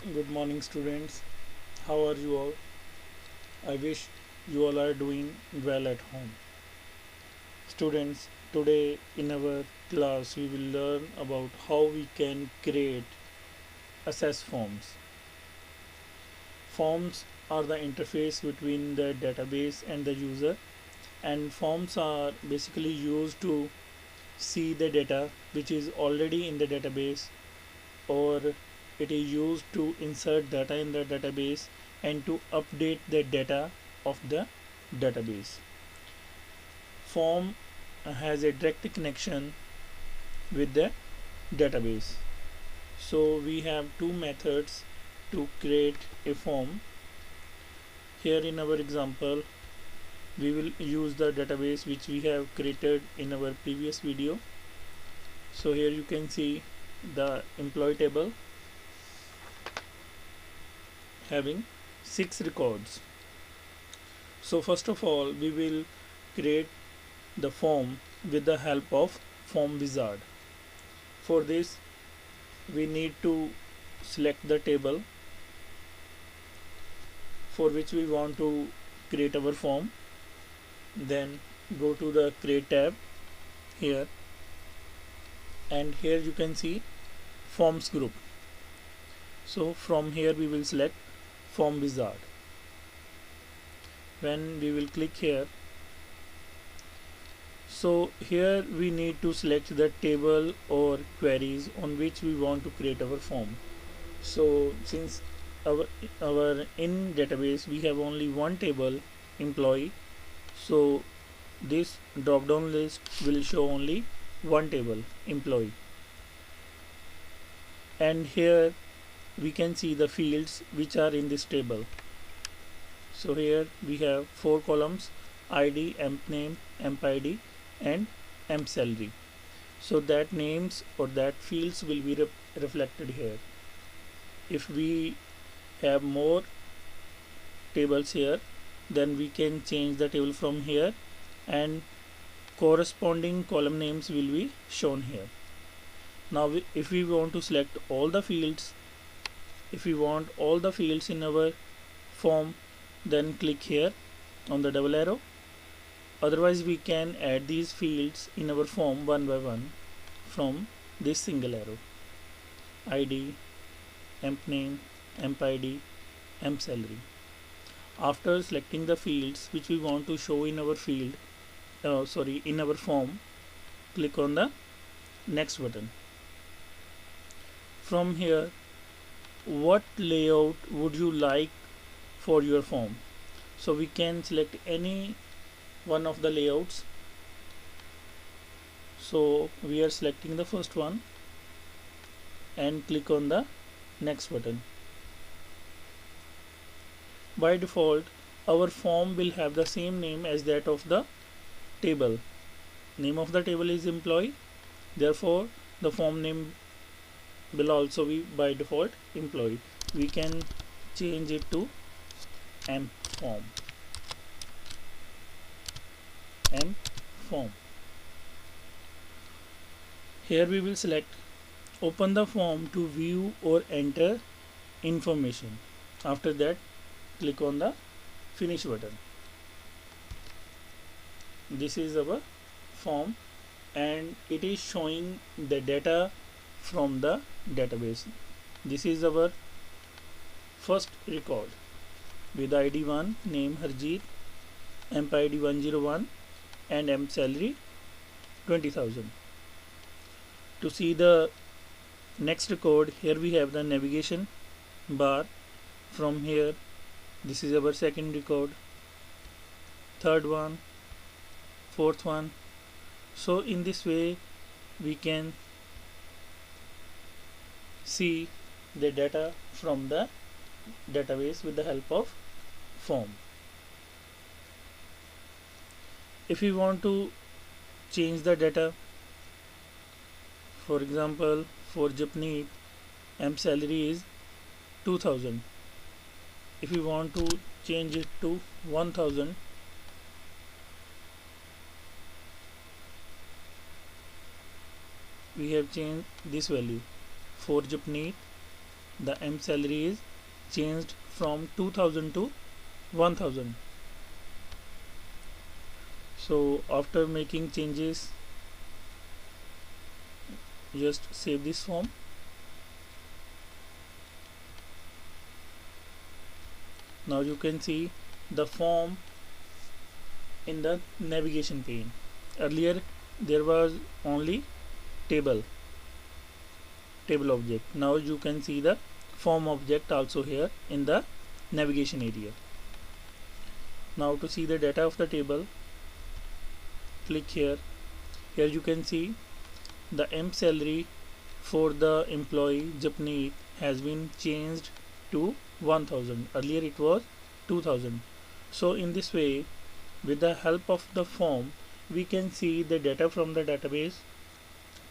Good morning, students. How are you all? I wish you all are doing well at home. Students, today in our class we will learn about how we can create access forms. Forms are the interface between the database and the user, and forms are basically used to see the data which is already in the database, or it is used to insert data in the database and to update the data of the database. Form has a direct connection with the database. So we have two methods to create a form. Here in our example, we will use the database which we have created in our previous video. So here you can see the employee table having 6 records. So first of all, we will create the form with the help of form wizard. For this, we need to select the table for which we want to create our form. Then go to the create tab here, and here you can see forms group. So from here we will select form wizard. When we will click here, so here we need to select the table or queries on which we want to create our form. So since our in database we have only one table, employee, so this drop down list will show only one table, employee, and here we can see the fields which are in this table. So here we have 4 columns: ID, emp name, emp id, and emp salary. So that names or that fields will be reflected here. If we have more tables here, then we can change the table from here, and corresponding column names will be shown here. Now if we want to select all the fields, if we want all the fields in our form, then click here on the double arrow. Otherwise we can add these fields in our form one by one from this single arrow: ID, emp name, emp id, emp salary. After selecting the fields which we want to show in our in our form, click on the next button. From here, what layout would you like for your form? So we can select any one of the layouts. So we are selecting the first one and click on the next button. By default, our form will have the same name as that of the table. Name of the table is employee, therefore the form name will also be by default employee. We can change it to emp form. Emp form. Here we will select open the form to view or enter information. After that, click on the finish button. This is our form and it is showing the data from the database. This is our first record with ID 1, name Harjeet, emp ID 101, and emp salary 20,000. To see the next record, here we have the navigation bar. From here, this is our second record, third one, fourth one. So in this way we can see the data from the database with the help of form. If we want to change the data, for example for Japneet, emp salary is 2000. If we want to change it to 1000, we have changed this value. For Japneet, the M salary is changed from 2000 to 1000. So after making changes, just save this form. Now you can see the form in the navigation pane. Earlier there was only table object. Now you can see the form object also here in the navigation area. Now to see the data of the table, click here. Here you can see the M salary for the employee Japneet has been changed to 1000. Earlier it was 2000. So in this way, with the help of the form, we can see the data from the database,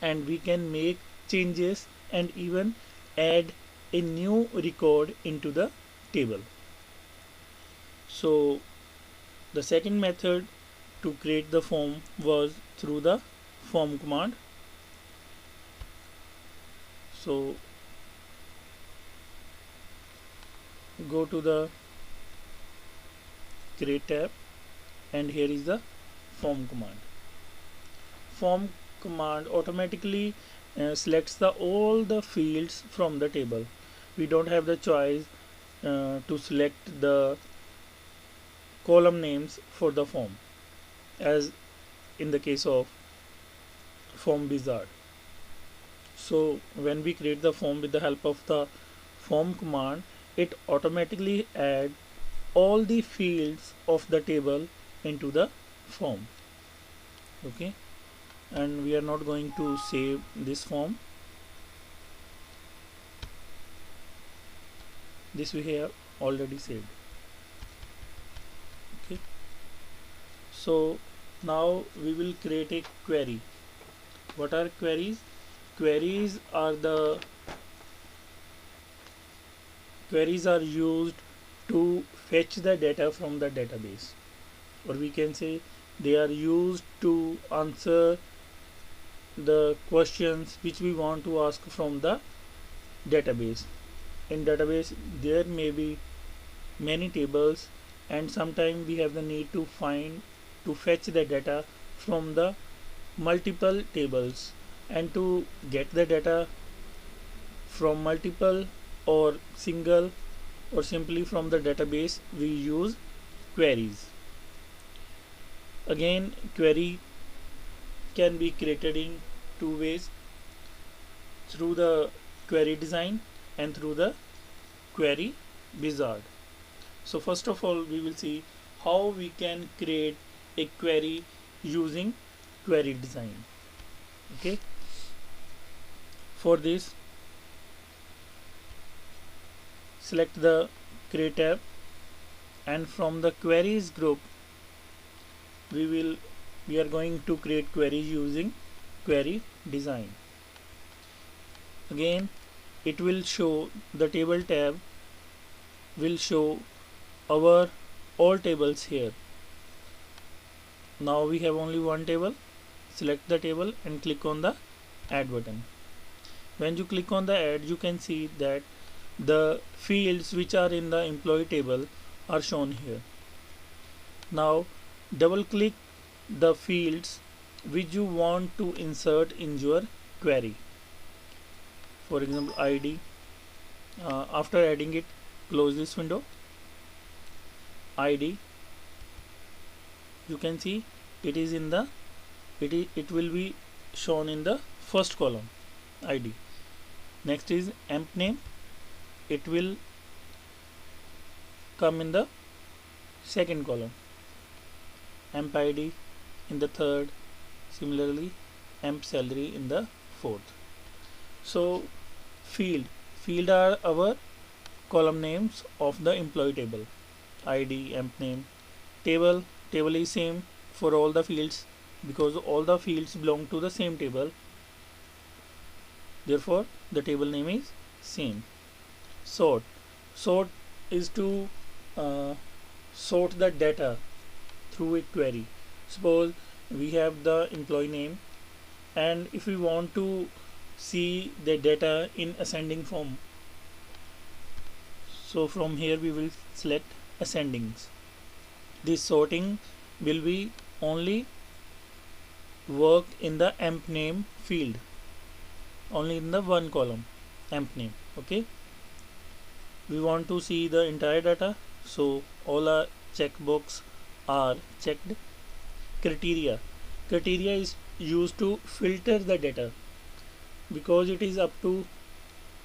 and we can make changes and even add a new record into the table. So the second method to create the form was through the form command. So go to the create tab, and here is the form command. Form command automatically selects all the fields from the table. We don't have the choice to select the column names for the form, as in the case of form wizard. So when we create the form with the help of the form command, it automatically adds all the fields of the table into the form. Okay, and we are not going to save this form. This we have already saved. Okay, so now we will create a query. What are queries? Queries are used to fetch the data from the database, or we can say they are used to answer the questions which we want to ask from the database. In database there may be many tables, and sometimes we have the need to fetch the data from the multiple tables, and to get the data from multiple or single or simply from the database, we use queries. Again, query can be created in two ways: through the query design and through the query wizard. So first of all, we will see how we can create a query using query design. Okay, for this, select the create tab, and from the queries group we are going to create queries using query design. Again, it will show, the table tab will show our all tables here. Now we have only one table. Select the table and click on the add button. When you click on the add, you can see that the fields which are in the employee table are shown here. Now double click the fields which you want to insert in your query. For example, ID. After adding it, close this window. ID, you can see it is in the it will be shown in the first column, ID. Next is emp name, it will come in the second column, emp ID in the third, similarly emp salary in the fourth. So field are our column names of the employee table: ID, emp name. Table is same for all the fields, because all the fields belong to the same table, therefore the table name is same. Sort is to sort the data through a query. Suppose we have the employee name, and if we want to see the data in ascending form, So from here we will select ascendings. This sorting will be only work in the emp name field, only in the one column emp name. Okay, we want to see the entire data, so all our checkbox are checked. Criteria is used to filter the data, because it is up to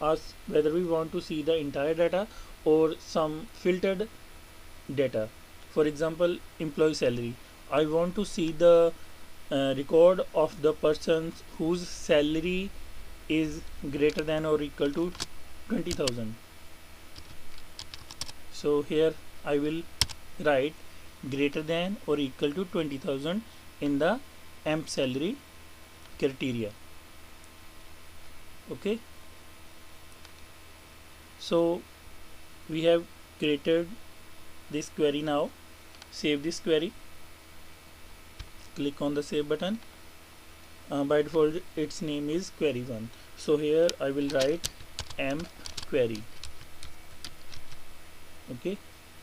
us whether we want to see the entire data or some filtered data. For example, employee salary, I want to see the record of the persons whose salary is greater than or equal to 20,000. So here I will write greater than or equal to 20,000 in the emp salary criteria. Okay, so we have created this query. Now save this query, click on the save button. By default its name is query1. So here I will write emp query. Okay,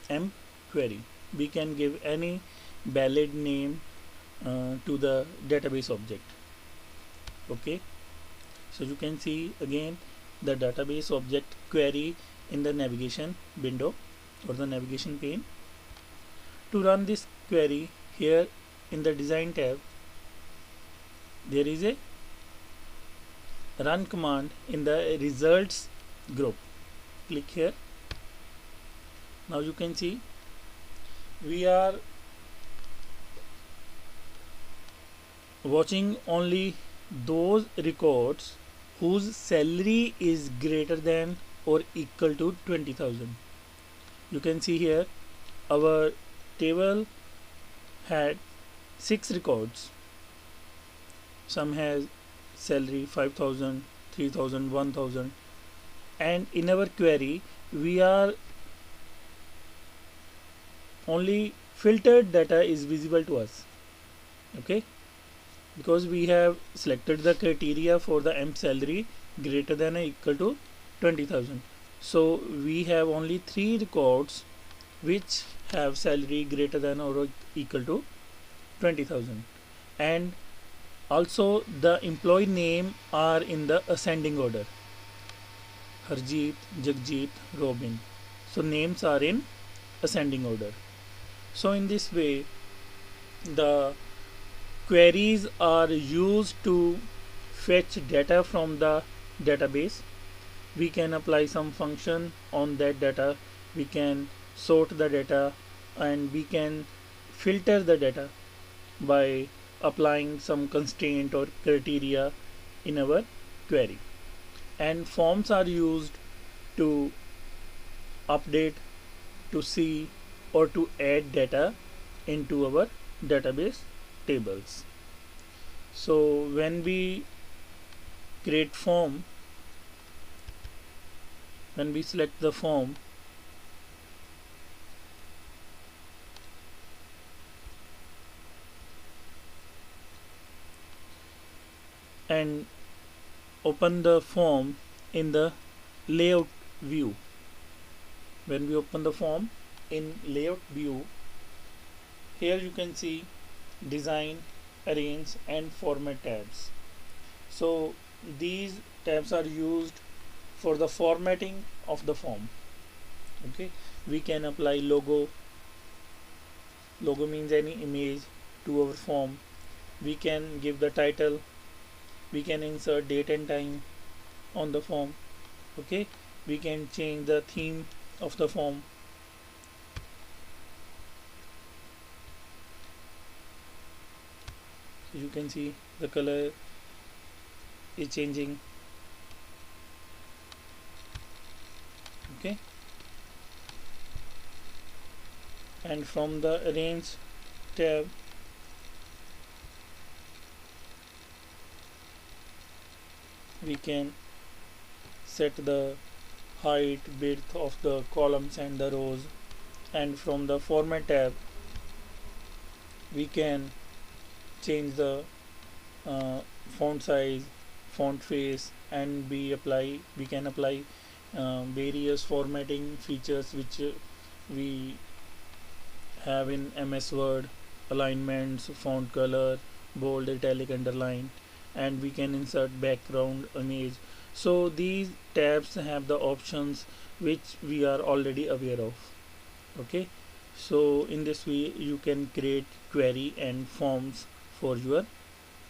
emp query. We can give any valid name to the database object. Okay, so you can see again the database object query in the navigation window or the navigation pane. To run this query, here in the design tab there is a run command in the results group. Click here. Now you can see we are watching only those records whose salary is greater than or equal to 20,000. You can see here our table had 6 records. Some has salary 5,000, 3,000, 1,000, and in our query we are only filtered data is visible to us. Okay, because we have selected the criteria for the emp salary greater than or equal to 20,000. So we have only 3 records which have salary greater than or equal to 20,000, and also the employee name are in the ascending order: Harjeet, Jagjit, Robin. So names are in ascending order. So in this way the queries are used to fetch data from the database. We can apply some function on that data, we can sort the data, and we can filter the data by applying some constraint or criteria in our query. And forms are used to update, to see, or to add data into our database tables. So when we create form, when we select the form, and open the form in the layout view. When we open the form in layout view, here you can see design, arrange, and format tabs. So these tabs are used for the formatting of the form. Okay, we can apply logo means any image to our form. We can give the title, we can insert date and time on the form. Okay, we can change the theme of the form. So you can see the color is changing. Okay, and from the arrange tab we can set the height, width of the columns and the rows, and from the format tab we can change the font size, font face, and we can apply various formatting features which we have in MS Word, alignments, font color, bold, italic, underline, and we can insert background image. So these tabs have the options which we are already aware of. Okay, so in this way you can create query and forms for your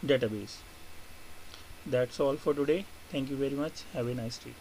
database. That's all for today. Thank you very much. Have a nice day.